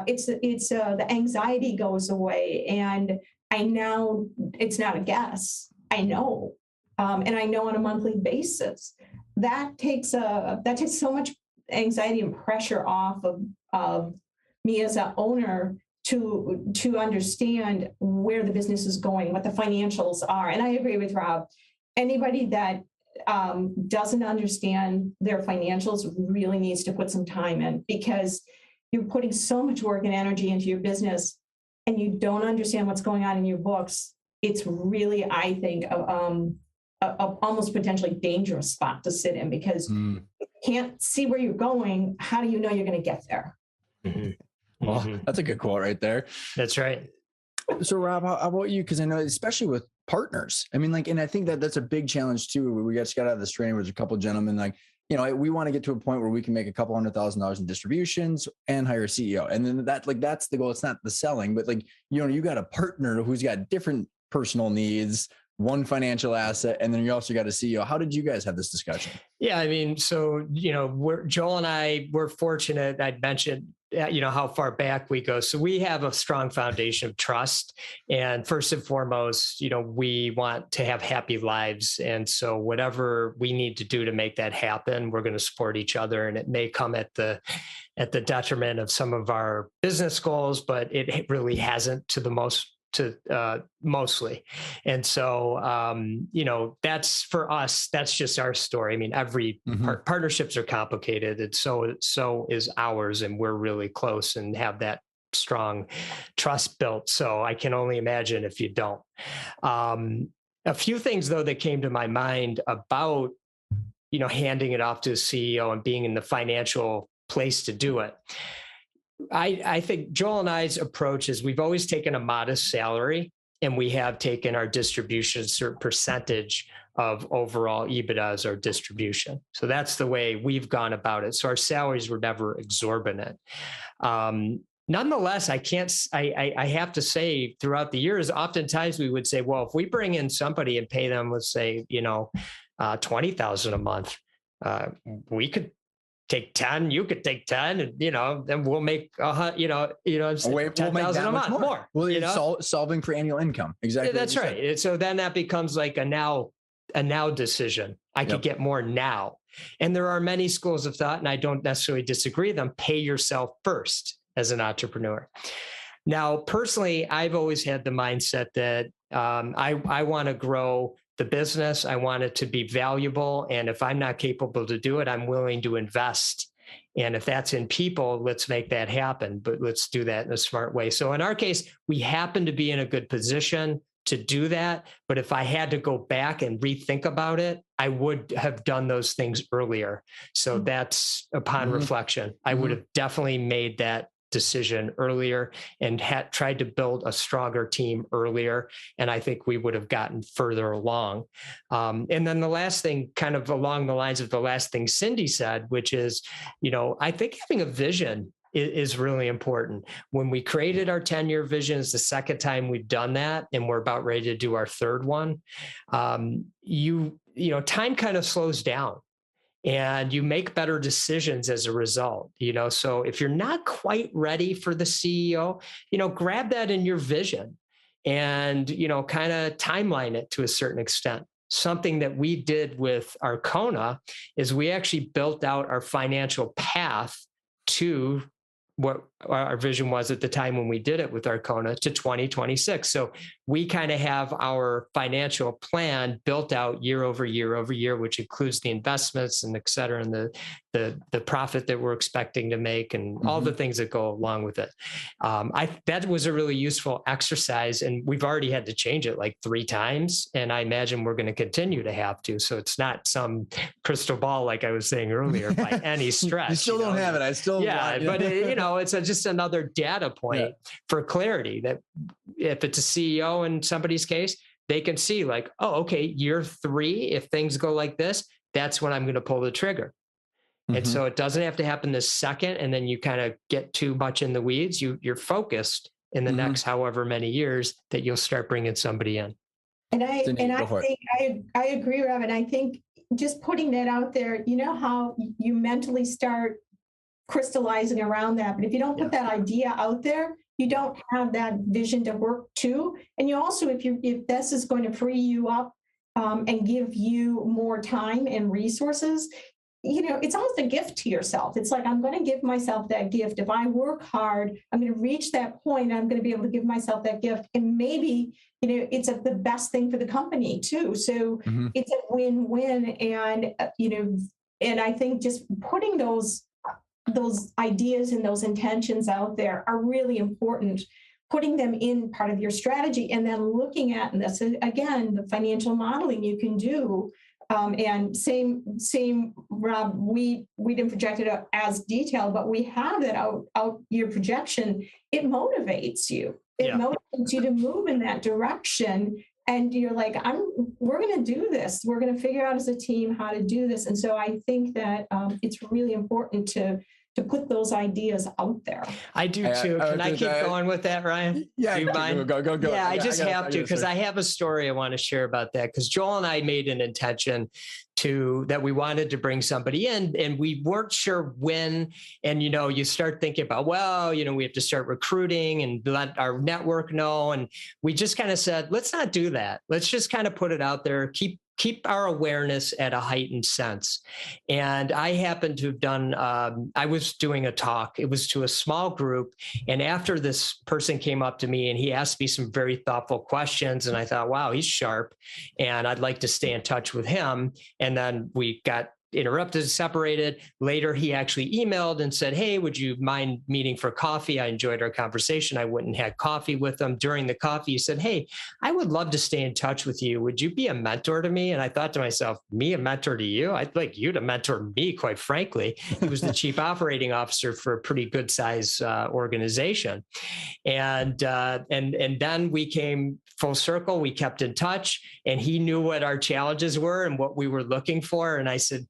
B: It's the anxiety goes away, and I now, it's not a guess. I know. And I know on a monthly basis. That takes so much anxiety and pressure off of me as an owner to understand where the business is going, what the financials are. And I agree with Rob. Anybody that doesn't understand their financials really needs to put some time in, because you're putting so much work and energy into your business and you don't understand what's going on in your books. It's really, I think, a almost potentially dangerous spot to sit in, because you can't see where you're going. How do you know you're going to get there?
C: Mm-hmm.
A: Well, that's a good quote right there.
C: That's right.
A: So Rob, how about you? Because I know, especially with partners, I mean, like, and I think that's a big challenge too. We just got out of this training with a couple of gentlemen, like, we want to get to a point where we can make a couple $100,000 in distributions and hire a CEO. And then that's the goal. It's not the selling, but like, you got a partner who's got different personal needs, one financial asset, and then you also got a CEO. How did you guys have this discussion?
C: Yeah, I mean, so, Joel and I, we're fortunate. I'd mentioned, how far back we go. So we have a strong foundation of trust. And first and foremost, we want to have happy lives. And so whatever we need to do to make that happen, we're going to support each other. And it may come at the detriment of some of our business goals, but it really hasn't mostly. And so, that's for us, that's just our story. I mean, every partnerships are complicated, and so is ours. And we're really close and have that strong trust built. So I can only imagine if you don't. A few things though, that came to my mind about, handing it off to a CEO and being in the financial place to do it. I think Joel and I's approach is we've always taken a modest salary, and we have taken our distribution, a certain percentage of overall EBITDA as our distribution. So that's the way we've gone about it. So our salaries were never exorbitant. Nonetheless, I have to say, throughout the years, oftentimes we would say, well, if we bring in somebody and pay them, let's say, $20,000 a month, we could take 10, you could take 10, and, then we'll make, we'll make 10,000 a month more.
A: Well, it's solving for annual income. Exactly.
C: Yeah, that's right. So then that becomes like a now decision. I could get more now. And there are many schools of thought, and I don't necessarily disagree with them. Pay yourself first as an entrepreneur. Now, personally, I've always had the mindset that I want to grow the business. I want it to be valuable. And if I'm not capable to do it, I'm willing to invest. And if that's in people, let's make that happen, but let's do that in a smart way. So in our case, we happen to be in a good position to do that. But if I had to go back and rethink about it, I would have done those things earlier. So that's upon reflection. I would have definitely made that decision earlier and had tried to build a stronger team earlier. And I think we would have gotten further along. And then the last thing, kind of along the lines of the last thing Cindy said, which is, I think having a vision is really important. When we created our 10-year vision, it's the second time we've done that, and we're about ready to do our third one. Time kind of slows down, and you make better decisions as a result. So if you're not quite ready for the CEO, grab that in your vision and, kind of timeline it to a certain extent. Something that we did with Arcona is we actually built out our financial path to what our vision was at the time when we did it with Arcona to 2026. So we kind of have our financial plan built out year over year over year, which includes the investments and et cetera, and the profit that we're expecting to make and all the things that go along with it. That was a really useful exercise, and we've already had to change it like 3 times. And I imagine we're going to continue to have to. So it's not some crystal ball, like I was saying earlier, by any stretch.
A: You still don't have it. I still,
C: but it's just another data point for clarity that if it's a CEO in somebody's case, they can see like, oh, okay, year 3, if things go like this, that's when I'm going to pull the trigger. And so it doesn't have to happen this second, and then you kind of get too much in the weeds. You're focused in the next however many years that you'll start bringing somebody in.
B: And I think I agree, Rob. And I think just putting that out there, how you mentally start crystallizing around that. But if you don't put that idea out there, you don't have that vision to work to. And you also, if this is going to free you up and give you more time and resources, it's almost a gift to yourself. It's like, I'm going to give myself that gift. If I work hard, I'm going to reach that point. I'm going to be able to give myself that gift. And maybe, it's the best thing for the company too. So it's a win-win. And, and I think just putting those ideas and those intentions out there are really important. Putting them in part of your strategy and then looking at, and that's again, the financial modeling you can do. And same, Rob, we didn't project it out as detailed, but we have that out your projection. It motivates you. It motivates you to move in that direction. And you're like, we're going to do this. We're going to figure out as a team how to do this. And so I think that it's really important to put those ideas out there.
C: I do too. Can I keep going with that, Ryan?
A: Yeah,
C: do you mind?
A: Go.
C: Yeah, I have to, because I have a story I want to share about that. Because Joel and I made an intention that we wanted to bring somebody in, and we weren't sure when. And, you start thinking about, we have to start recruiting and let our network know. And we just kind of said, let's not do that. Let's just kind of put it out there, keep our awareness at a heightened sense. And I happened to have done, I was doing a talk. It was to a small group. And after this person came up to me and he asked me some very thoughtful questions, and I thought, wow, he's sharp and I'd like to stay in touch with him. And then we got interrupted, separated. Later, he actually emailed and said, hey, would you mind meeting for coffee? I enjoyed our conversation. I went and had coffee with him. During the coffee, he said, hey, I would love to stay in touch with you. Would you be a mentor to me? And I thought to myself, me, a mentor to you? I'd like you to mentor me, quite frankly. He was the chief operating officer for a pretty good size organization. And then we came full circle. We kept in touch, and he knew what our challenges were and what we were looking for. And I said,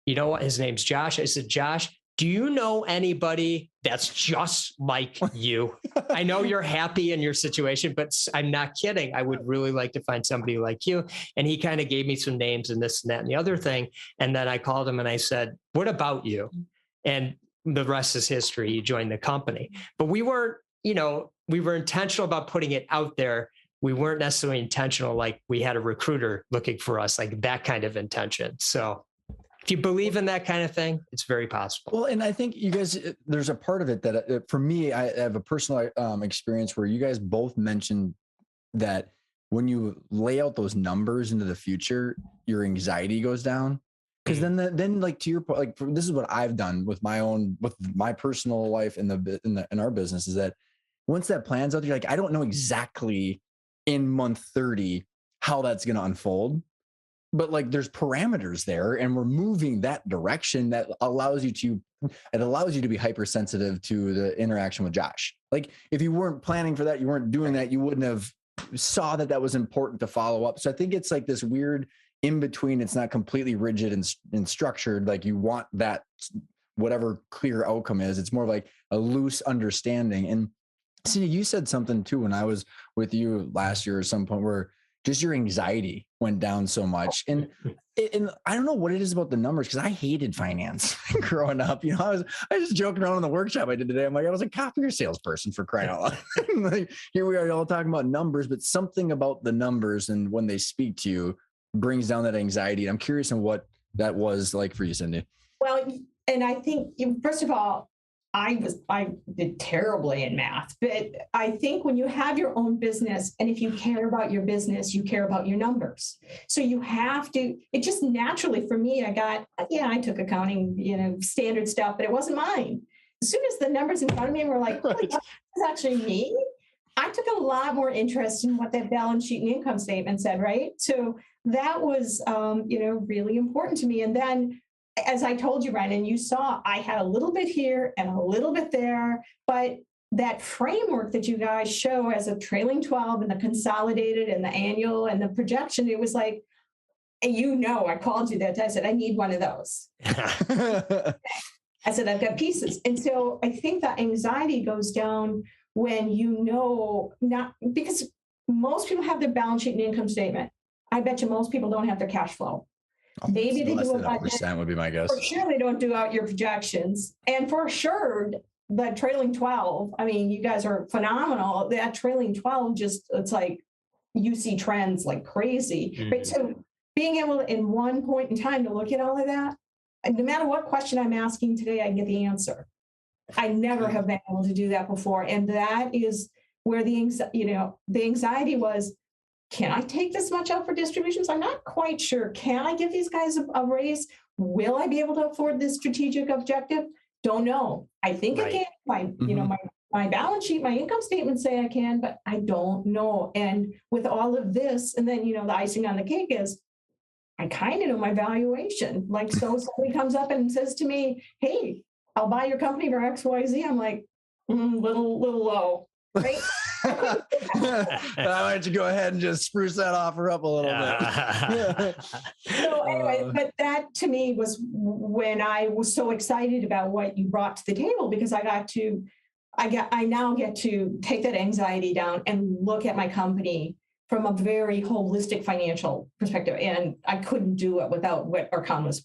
C: you know what? His name's Josh. I said, Josh, do you know anybody that's just like you? I know you're happy in your situation, but I'm not kidding. I would really like to find somebody like you. And he kind of gave me some names and this and that and the other thing. And then I called him and I said, what about you? And the rest is history. He joined the company. But we weren't, we were intentional about putting it out there. We weren't necessarily intentional, like we had a recruiter looking for us, like that kind of intention. So if you believe in that kind of thing, it's very possible.
A: Well, and I think you guys, there's a part of it that for me, I have a personal experience where you guys both mentioned that when you lay out those numbers into the future, your anxiety goes down. Because then like to your point, like this is what I've done with my personal life in our business, is that once that plan's out there, like, I don't know exactly in month 30 how that's going to unfold, but like there's parameters there, and we're moving that direction that allows you to be hypersensitive to the interaction with Josh. Like if you weren't planning for that, you weren't doing that, you wouldn't have saw that was important to follow up. So I think it's like this weird in between. It's not completely rigid and structured. Like you want that, whatever clear outcome is, it's more like a loose understanding. And Cindy, you said something too when I was with you last year at some point, where just your anxiety went down so much. And I don't know what it is about the numbers, because I hated finance growing up. You know, I was just joking around in the workshop I did today. I'm like, I was a copier salesperson, for crying out loud. Like, here we are all talking about numbers, but something about the numbers and when they speak to you brings down that anxiety. I'm curious on what that was like for you, Cindy.
B: Well, and I think, first of all, I did terribly in math, but I think when you have your own business, and if you care about your business, you care about your numbers. So you have to, it just naturally for me, I took accounting, standard stuff, but it wasn't mine. As soon as the numbers in front of me were like, holy, that's actually me, I took a lot more interest in what that balance sheet and income statement said, right? So that was, really important to me. And then, as I told you, Ryan, and you saw, I had a little bit here and a little bit there, but that framework that you guys show as a trailing 12 and the consolidated and the annual and the projection, it was like, I called you that. I said, I need one of those. I said, I've got pieces. And so I think that anxiety goes down when not because most people have their balance sheet and income statement. I bet you most people don't have their cash flow. Maybe they do a budget.
A: Would be my guess.
B: For sure, they don't do out your projections. And for sure, the trailing 12, I mean, you guys are phenomenal. That trailing 12, it's like you see trends like crazy. Mm-hmm. Right? So being able in one point in time to look at all of that, no matter what question I'm asking today, I get the answer. I never have been able to do that before. And that is where the anxiety was. Can I take this much out for distributions? I'm not quite sure. Can I give these guys a raise? Will I be able to afford this strategic objective? Don't know. I think I can. My balance sheet, my income statement say I can, but I don't know. And with all of this, and then, the icing on the cake is I kind of know my valuation. Like, so somebody comes up and says to me, hey, I'll buy your company for XYZ. I'm like, little low, right?
A: Why don't you go ahead and just spruce that offer up a little bit?
B: So anyway, but that to me was when I was so excited about what you brought to the table, because I now get to take that anxiety down and look at my company from a very holistic financial perspective. And I couldn't do it without what Arcona's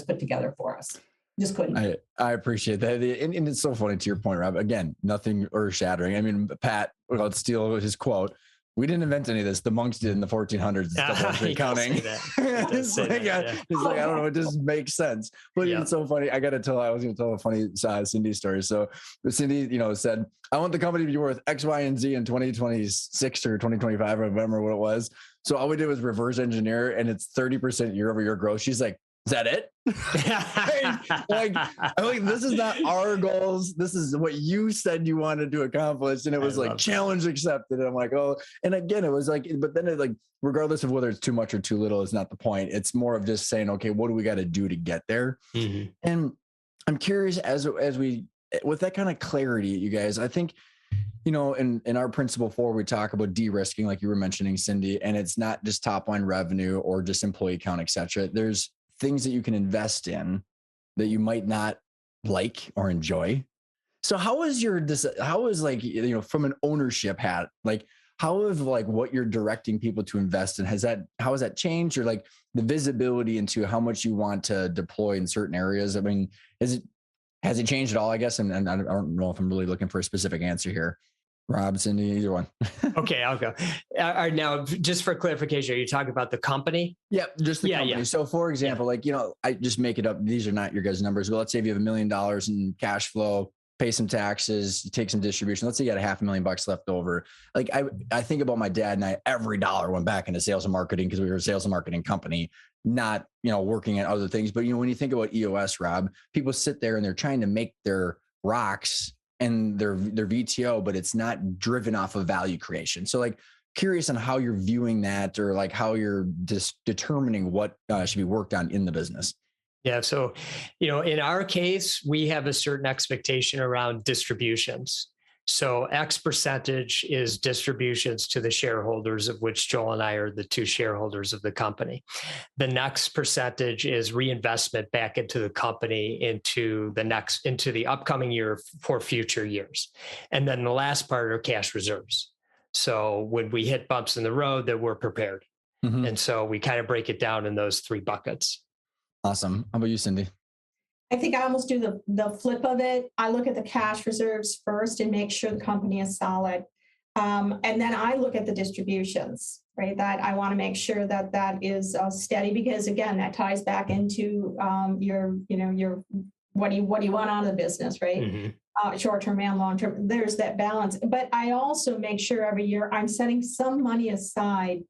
B: put together for us. Just couldn't.
A: I appreciate that. And it's so funny to your point, Rob. Again, nothing earth shattering. I mean, Pat, let's steal his quote. We didn't invent any of this. The monks did in the 1400s. Accounting. It's like, I don't know. It just makes sense. But it's so funny. I was going to tell a funny Cindy story. So Cindy, said, I want the company to be worth X, Y, and Z in 2026 or 2025. I remember what it was. So all we did was reverse engineer, and it's 30% year over year growth. She's like, is that it? I'm like, this is not our goals. This is what you said you wanted to accomplish. And it was like challenge accepted. And I'm like, oh, and again, it was like, but then it like, regardless of whether it's too much or too little, is not the point. It's more of just saying, okay, what do we got to do to get there? Mm-hmm. And I'm curious as we, with that kind of clarity, you guys, I think, in our principle 4, we talk about de-risking, like you were mentioning, Cindy, and it's not just top line revenue or just employee count, et cetera. There's things that you can invest in that you might not like or enjoy. So how is from an ownership hat, like how have like what you're directing people to invest in, how has that changed, or like the visibility into how much you want to deploy in certain areas? I mean, has it changed at all, I guess? And I don't know if I'm really looking for a specific answer here. Rob, Cindy, either one.
C: Okay, I'll go. Now, just for clarification, are you talking about the company?
A: Yep, just the company. Yeah. So for example, I just make it up. These are not your guys' numbers, but let's say if you have $1 million in cash flow, pay some taxes, you take some distribution. Let's say you got $500,000 left over. Like I think about my dad, and every dollar went back into sales and marketing because we were a sales and marketing company, not, working at other things. But, when you think about EOS, Rob, people sit there and they're trying to make their rocks and their VTO, but it's not driven off of value creation. So like, curious on how you're viewing that, or like how you're just determining what should be worked on in the business.
C: Yeah. So, in our case, we have a certain expectation around distributions. So X percentage is distributions to the shareholders, of which Joel and I are the two shareholders of the company. The next percentage is reinvestment back into the company, into the upcoming year for future years. And then the last part are cash reserves. So when we hit bumps in the road, that we're prepared. Mm-hmm. And so we kind of break it down in those three buckets.
A: Awesome. How about you, Cindy?
B: I think I almost do the flip of it. I look at the cash reserves first and make sure the company is solid. And then I look at the distributions, right? That I want to make sure that is steady, because again, that ties back into your what do you want out of the business, right? Mm-hmm. Short-term and long-term. There's that balance. But I also make sure every year I'm setting some money aside.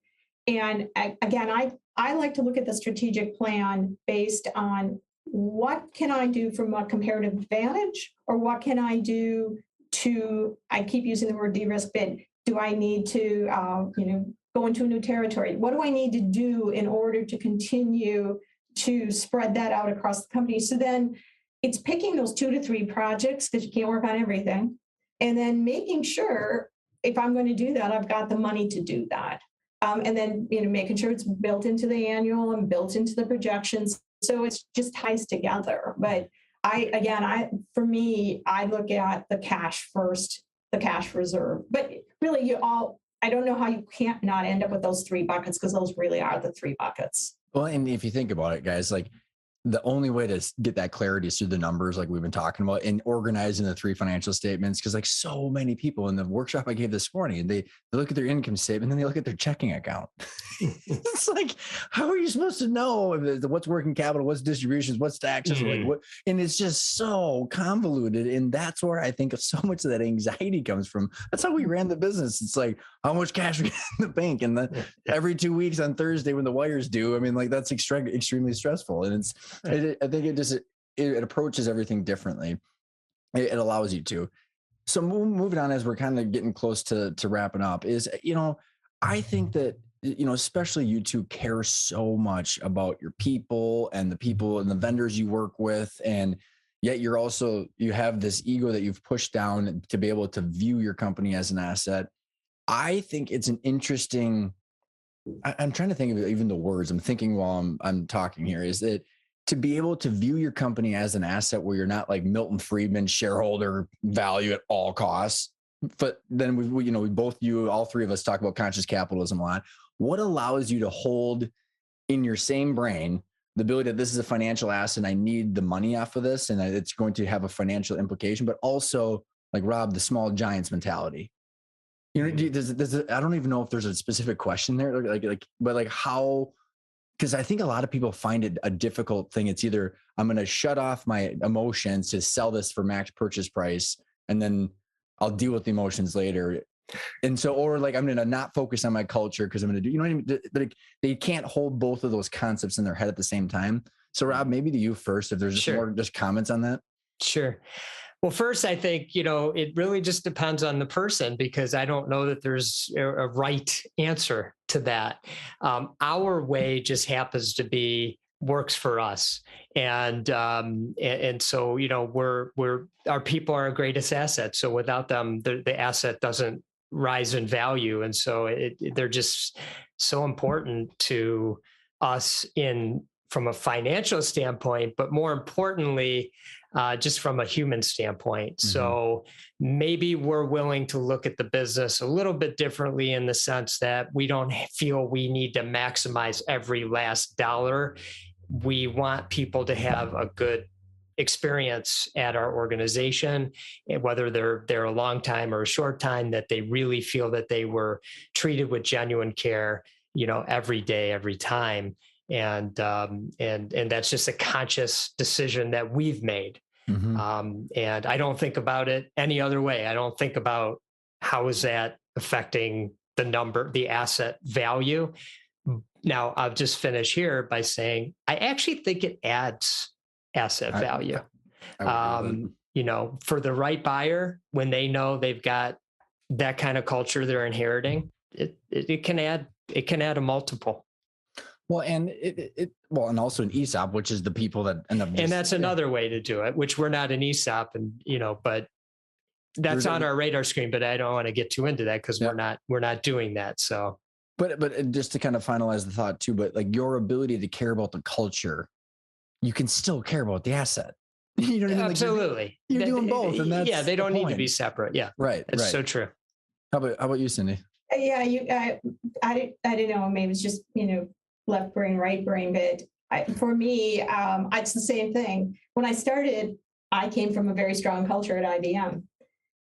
B: And I like to look at the strategic plan based on what can I do from a comparative advantage, or what can I do I keep using the word de-risk, but do I need to, go into a new territory? What do I need to do in order to continue to spread that out across the company? So then it's picking those 2 to 3 projects, because you can't work on everything, and then making sure if I'm going to do that, I've got the money to do that. And then, making sure it's built into the annual and built into the projections. So it's just ties together. But for me, I look at the cash first, the cash reserve. But really, I don't know how you can't not end up with those 3 buckets, because those really are the 3 buckets.
A: Well, and if you think about it, guys, like the only way to get that clarity is through the numbers, like we've been talking about, and organizing the 3 financial statements. Because like so many people in the workshop I gave this morning, and they look at their income statement, and then they look at their checking account. It's like, how are you supposed to know what's working capital, what's distributions, what's taxes, mm-hmm. like what? And it's just so convoluted. And that's where I think so much of that anxiety comes from. That's how we ran the business. It's like, how much cash we get in the bank, and then every 2 weeks on Thursday when the wires due. I mean, like that's extremely stressful. And I think it approaches everything differently. It allows you to. So moving on, as we're kind of getting close to wrapping up, is, I think that, especially you two care so much about your people and the people and the vendors you work with. And yet you have this ego that you've pushed down to be able to view your company as an asset. I think it's an interesting, I'm trying to think of even the words I'm thinking while I'm talking here, is that to be able to view your company as an asset where you're not like Milton Friedman, shareholder value at all costs. But then all 3 of us talk about conscious capitalism a lot. What allows you to hold in your same brain the ability that this is a financial asset, I need the money off of this, and it's going to have a financial implication, but also, like Rob, the small giants mentality. I don't even know if there's a specific question there, but how. Because I think a lot of people find it a difficult thing. It's either I'm going to shut off my emotions to sell this for max purchase price, and then I'll deal with the emotions later. And so, or like, I'm going to not focus on my culture because I'm going to do, what I mean? Like, they can't hold both of those concepts in their head at the same time. So Rob, maybe to you first, if there's more just comments on that.
C: Sure. Well, first, I think, it really just depends on the person, because I don't know that there's a right answer to that. Our way just happens to be works for us. And so, our people are our greatest asset. So without them, the asset doesn't rise in value. And so they're just so important to us from a financial standpoint, but more importantly, just from a human standpoint. Mm-hmm. So maybe we're willing to look at the business a little bit differently, in the sense that we don't feel we need to maximize every last dollar. We want people to have a good experience at our organization, whether they're a long time or a short time, that they really feel that they were treated with genuine care, every day, every time. And that's just a conscious decision that we've made. And I don't think about it any other way. I don't think about how is that affecting the asset value. Now, I'll just finish here by saying, I actually think it adds asset value. For the right buyer, when they know they've got that kind of culture they're inheriting, it can add a multiple.
A: Well, and and also an ESOP, which is the people that end up.
C: And that's another way to do it, which we're not an ESOP, and but that's on our radar screen. But I don't want to get too into that because we're not doing that. So,
A: but just to kind of finalize the thought too, but like your ability to care about the culture, you can still care about the asset. You know what I mean?
C: Absolutely,
A: you're doing both, and that's
C: they don't need to be
A: point.
C: separate. Yeah,
A: right.
C: It's so true.
A: How about you, Cindy?
B: Yeah, I don't know. Maybe it's just left brain, right brain, but for me, it's the same thing. When I started, I came from a very strong culture at IBM,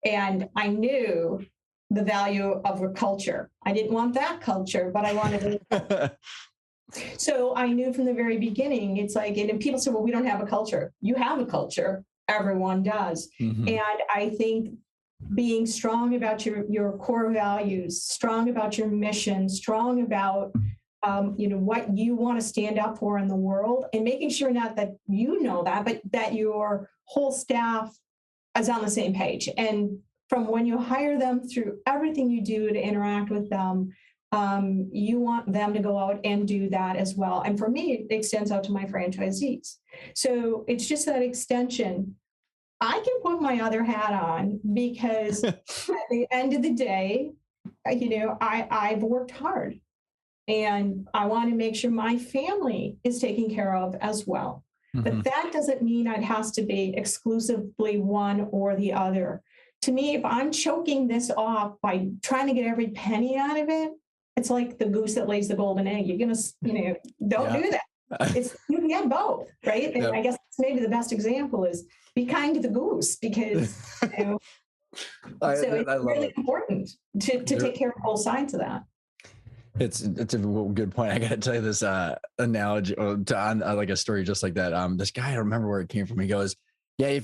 B: and I knew the value of a culture. I didn't want that culture, but I wanted it. So I knew from the very beginning, it's like, and people say, well, we don't have a culture. You have a culture. Everyone does. And I think being strong about your core values, strong about your mission, strong about what you want to stand up for in the world, and making sure not that you know that, but that your whole staff is on the same page. And from when you hire them through everything you do to interact with them, you want them to go out and do that as well. And for me, it extends out to my franchisees. So it's just that extension. I can put my other hat on because at the end of the day, I've worked hard. And I want to make sure my family is taken care of as well. But that doesn't mean it has to be exclusively one or the other. To me, if I'm choking this off by trying to get every penny out of it, it's like the goose that lays the golden egg. You're going to, don't do that. You can get both, right? And I guess maybe the best example is be kind to the goose, because so it's really important to take care of both sides of that.
A: It's a good point. I got to tell you this analogy on like a story just like that. This guy, I don't remember where it came from. He goes, yeah,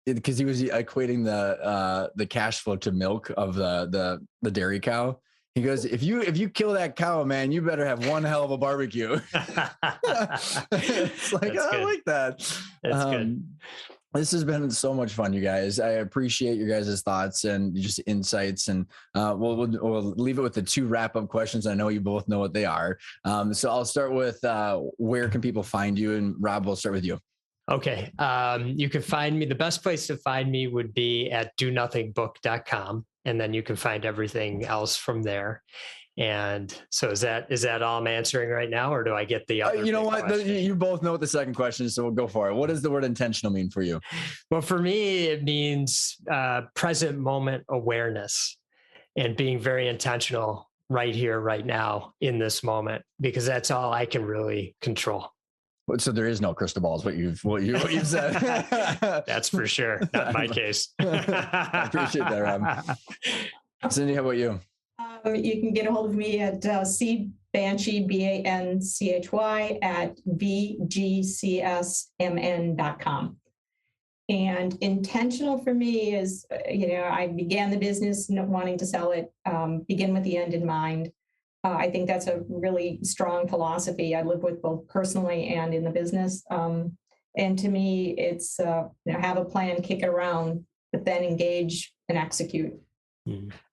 A: because he was equating the cash flow to milk of the dairy cow. He goes, if you kill that cow, man, you better have one hell of a barbecue. It's like, I like that.
C: That's good.
A: This has been so much fun, you guys. I appreciate your guys' thoughts and just insights. And we'll leave it with the 2 wrap-up questions. I know you both know what they are. So I'll start with where can people find you? And Rob, we'll start with you.
C: Okay. You can find me. The best place to find me would be at donothingbook.com. And then you can find everything else from there. And so is that all I'm answering right now, or do I get the other?
A: You know what? You both know what the second question is, so we'll go for it. What does the word intentional mean for you?
C: Well, for me, it means present moment awareness and being very intentional right here, right now in this moment, because that's all I can really control.
A: So there is no crystal ball, is what you've said.
C: That's for sure. Not in my case.
A: I appreciate that, Rob. Cindy, how about you?
B: You can get a hold of me at Banchy, Banchy, at vgcsmn.com. And intentional for me is, I began the business wanting to sell it, begin with the end in mind. I think that's a really strong philosophy I live with both personally and in the business. And to me, it's have a plan, kick it around, but then engage and execute.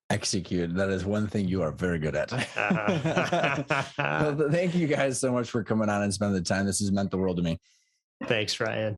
A: Execute. That is one thing you are very good at. Well, thank you guys so much for coming on and spending the time. This has meant the world to me.
C: Thanks, Ryan.